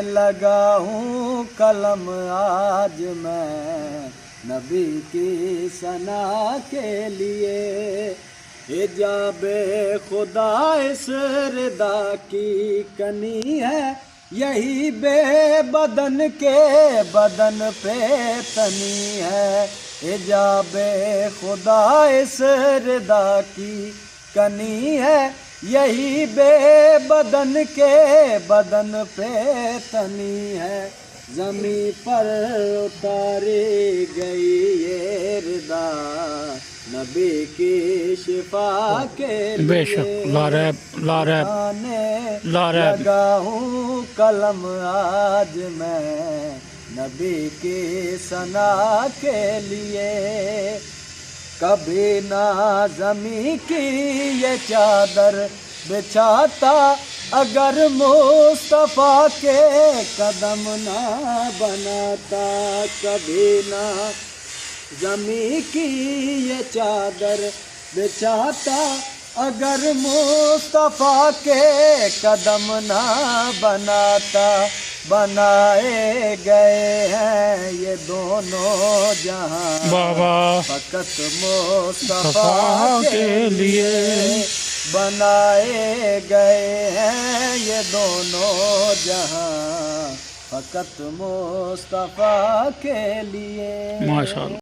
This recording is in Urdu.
لگا ہوں قلم آج میں نبی کی ثنا کے لیے، حجاب خدا اس ردا کی کنی ہے، یہی بے بدن کے بدن پہ تنی ہے، حجاب خدا اس ردا کی کنی ہے، یہی بے بدن کے بدن پہ تنی ہے، زمیں پر اتاری گئی یہ ردا نبی کی شفا کے بے شک لگا ہوں قلم آج میں نبی کی ثنا کے لیے، کبھی نہ زمیں کی یہ چادر بچھاتا اگر مصطفیٰ کے قدم نہ بناتا، کبھی نہ زمیں کی یہ چادر بچھاتا اگر مصطفیٰ کے قدم نہ بناتا، بنائے گئے ہیں یہ دونوں جہاں بابا فقط مصطفیٰ کے لیے، بنائے گئے ہیں یہ دونوں جہاں فقط مصطفیٰ کے لیے۔ ماشاءاللہ۔